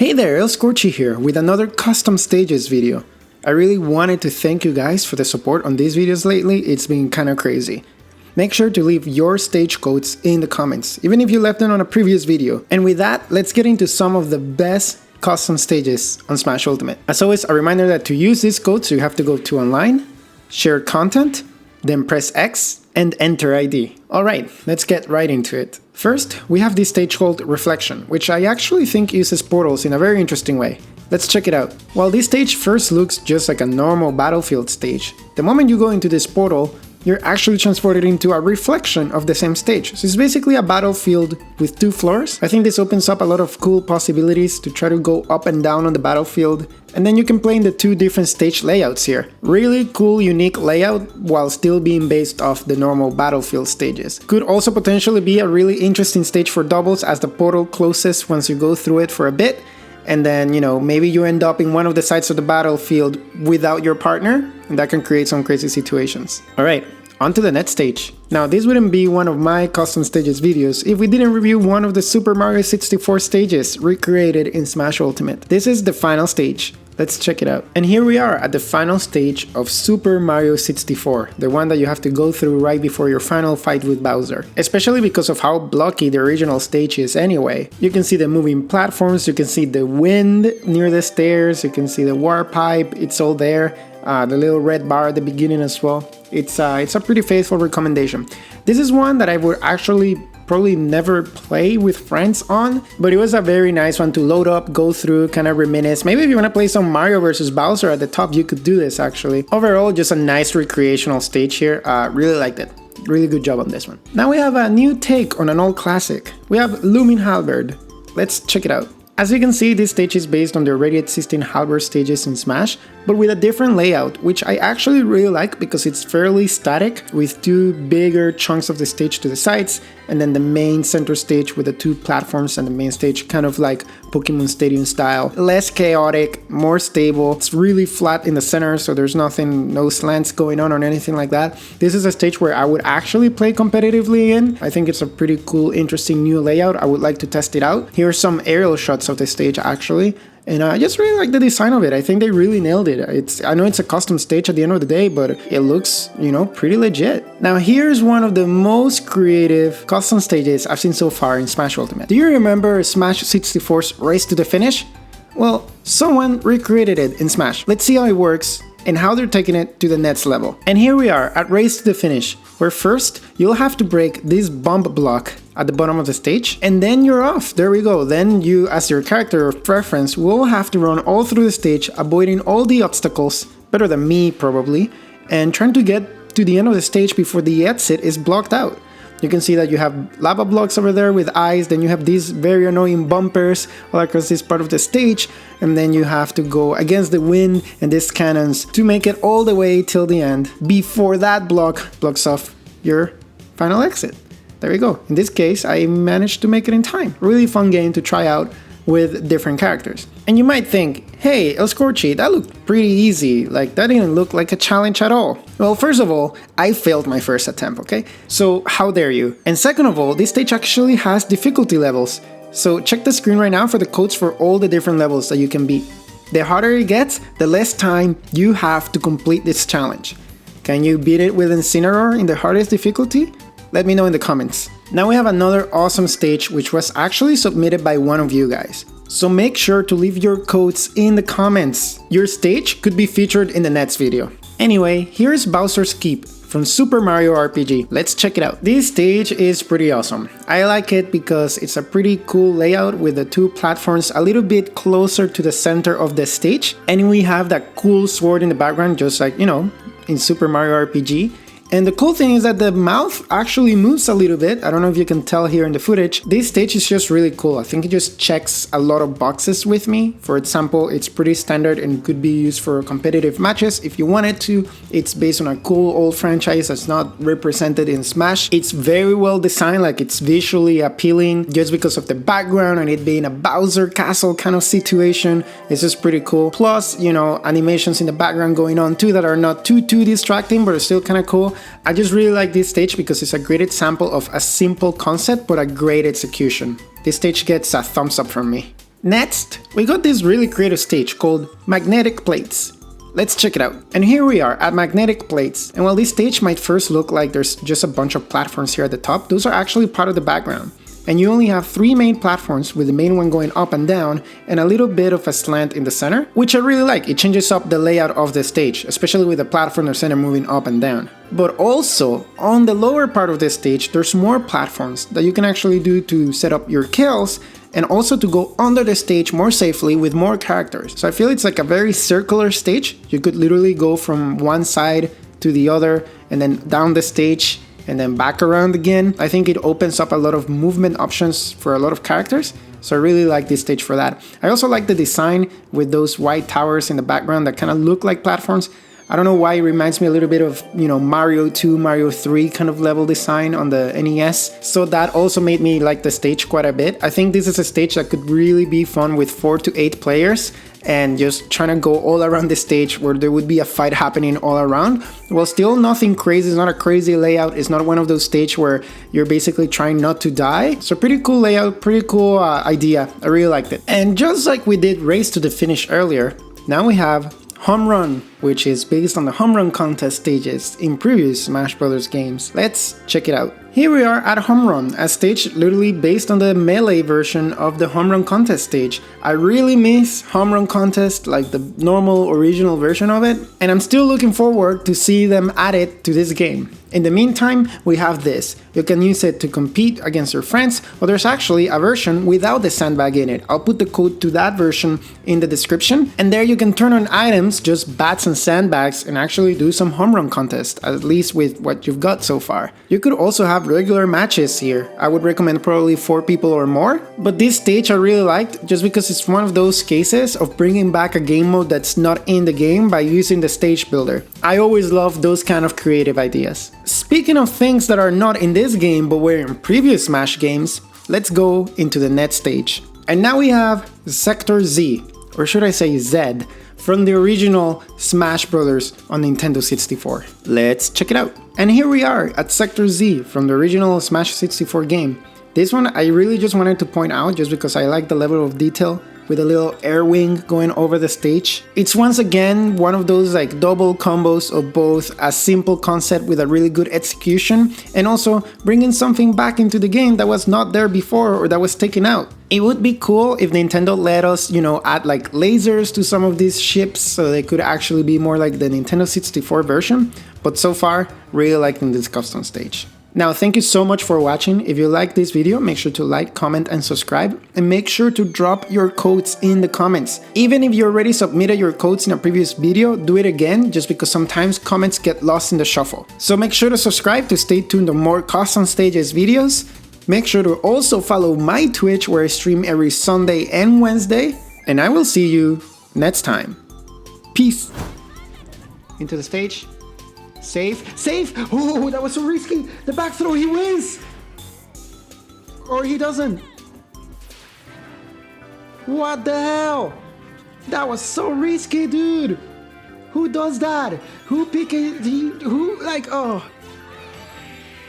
Hey there, Scorchy here with another custom stages video. I really wanted to thank you guys for the support on these videos lately. It's been kinda crazy. Make sure to leave your stage codes in the comments, even if you left them on a previous video. And with that, let's get into some of the best custom stages on Smash Ultimate. As always, a reminder that to use these codes, you have to go to online, share content, then press X and enter ID. Alright, let's get right into it. First, we have this stage called Reflection, which I actually think uses portals in a very interesting way. Let's check it out. While this stage first looks just like a normal battlefield stage, the moment you go into this portal, you're actually transported into a reflection of the same stage. So it's basically a battlefield with two floors. I think this opens up a lot of cool possibilities to try to go up and down on the battlefield. And then you can play in the two different stage layouts here. Really cool, unique layout while still being based off the normal battlefield stages. Could also potentially be a really interesting stage for doubles as the portal closes once you go through it for a bit. And then, maybe you end up in one of the sides of the battlefield without your partner, and that can create some crazy situations. Alright, on to the next stage. Now, this wouldn't be one of my custom stages videos if we didn't review one of the Super Mario 64 stages recreated in Smash Ultimate. This is the final stage. Let's check it out. And here we are at the final stage of Super Mario 64, the one that you have to go through right before your final fight with Bowser. Especially because of how blocky the original stage is anyway. You can see the moving platforms, you can see the wind near the stairs, you can see the water pipe, it's all there. The little red bar at the beginning as well. It's a pretty faithful recommendation. This is one that I would actually probably never play with friends on, but it was a very nice one to load up, go through, kind of reminisce. Maybe if you want to play some Mario vs. Bowser at the top, you could do this actually. Overall, just a nice recreational stage here. Really liked it. Really good job on this one. Now we have a new take on an old classic. We have Looming Halberd. Let's check it out. As you can see, this stage is based on the already existing Halberd stages in Smash, but with a different layout, which I actually really like because it's fairly static, with two bigger chunks of the stage to the sides, and then the main center stage with the two platforms and the main stage kind of like Pokemon Stadium style. Less chaotic, more stable, it's really flat in the center, so there's no slants going on or anything like that. This is a stage where I would actually play competitively in. I think it's a pretty cool, interesting new layout. I would like to test it out. Here are some aerial shots of the stage actually. And I just really like the design of it. I think they really nailed it. I know it's a custom stage at the end of the day, but it looks, pretty legit. Now here's one of the most creative custom stages I've seen so far in Smash Ultimate. Do you remember Smash 64's Race to the Finish? Well, someone recreated it in Smash. Let's see how it works and how they're taking it to the next level. And here we are at Race to the Finish, where first you'll have to break this bump block at the bottom of the stage, and then you're off. There we go. Then you, as your character of preference, will have to run all through the stage, avoiding all the obstacles, better than me probably, and trying to get to the end of the stage before the exit is blocked out. You can see that you have lava blocks over there with eyes, then you have these very annoying bumpers all across this part of the stage, and then you have to go against the wind and these cannons to make it all the way till the end before that block blocks off your final exit. There we go. In this case, I managed to make it in time. Really fun game to try out with different characters. And you might think, hey, Scorchy, that looked pretty easy. Like, that didn't look like a challenge at all. Well, first of all, I failed my first attempt, okay? So how dare you? And second of all, this stage actually has difficulty levels. So check the screen right now for the codes for all the different levels that you can beat. The harder it gets, the less time you have to complete this challenge. Can you beat it with Incineroar in the hardest difficulty? Let me know in the comments. Now we have another awesome stage which was actually submitted by one of you guys. So make sure to leave your codes in the comments. Your stage could be featured in the next video. Anyway, here's Bowser's Keep from Super Mario RPG. Let's check it out. This stage is pretty awesome. I like it because it's a pretty cool layout with the two platforms a little bit closer to the center of the stage. And we have that cool sword in the background, just like, in Super Mario RPG. And the cool thing is that the mouth actually moves a little bit. I don't know if you can tell here in the footage. This stage is just really cool. I think it just checks a lot of boxes with me. For example, it's pretty standard and could be used for competitive matches if you wanted to. It's based on a cool old franchise that's not represented in Smash. It's very well designed, like it's visually appealing just because of the background and it being a Bowser castle kind of situation. It's just pretty cool. Plus, animations in the background going on too that are not too distracting, but are still kind of cool. I just really like this stage because it's a great example of a simple concept but a great execution. This stage gets a thumbs up from me. Next, we got this really creative stage called Magnetic Plates. Let's check it out. And here we are at Magnetic Plates. And while this stage might first look like there's just a bunch of platforms here at the top, those are actually part of the background. And you only have 3 main platforms, with the main one going up and down, and a little bit of a slant in the center, which I really like. It changes up the layout of the stage, especially with the platform in the center moving up and down. But also, on the lower part of this stage, there's more platforms that you can actually do to set up your kills, and also to go under the stage more safely with more characters. So I feel it's like a very circular stage. You could literally go from one side to the other, and then down the stage, and then back around again. I think it opens up a lot of movement options for a lot of characters, so I really like this stage for that. I also like the design with those white towers in the background that kind of look like platforms. I don't know why, it reminds me a little bit of, Mario 2, Mario 3 kind of level design on the NES. So that also made me like the stage quite a bit. I think this is a stage that could really be fun with 4 to 8 players, and just trying to go all around the stage where there would be a fight happening all around. Well, still nothing crazy, it's not a crazy layout, it's not one of those stages where you're basically trying not to die. So pretty cool layout, pretty cool idea, I really liked it. And just like we did Race to the Finish earlier, now we have Home Run, which is based on the home run contest stages in previous Smash Bros. Games. Let's check it out. Here we are at Home Run, a stage literally based on the Melee version of the Home Run Contest stage. I really miss Home Run Contest, like the normal original version of it, and I'm still looking forward to see them add it to this game. In the meantime, we have this. You can use it to compete against your friends, but there's actually a version without the sandbag in it. I'll put the code to that version in the description, and there you can turn on items, just bats and sandbags, and actually do some home run contest, at least with what you've got so far. You could also have regular matches here. I would recommend probably 4 people or more, but this stage I really liked just because it's one of those cases of bringing back a game mode that's not in the game by using the stage builder. I always love those kind of creative ideas. Speaking of things that are not in this game but were in previous Smash games, let's go into the next stage. And now we have Sector Z, or should I say Z, from the original Smash Bros. On Nintendo 64. Let's check it out. And here we are at Sector Z from the original Smash 64 game. This one I really just wanted to point out just because I like the level of detail with a little air wing going over the stage. It's once again one of those like double combos of both a simple concept with a really good execution and also bringing something back into the game that was not there before or that was taken out. It would be cool if Nintendo let us, add like lasers to some of these ships so they could actually be more like the Nintendo 64 version, but so far, really liking this custom stage. Now, thank you so much for watching. If you like this video, make sure to like, comment, and subscribe. And make sure to drop your codes in the comments. Even if you already submitted your codes in a previous video, do it again, just because sometimes comments get lost in the shuffle. So make sure to subscribe to stay tuned on more custom stages videos. Make sure to also follow my Twitch, where I stream every Sunday and Wednesday. And I will see you next time. Peace. Into the stage. Save, save! Oh, that was so risky! The back throw, he wins! Or he doesn't. What the hell? That was so risky, dude! Who does that? Who pick it? Who, like, oh.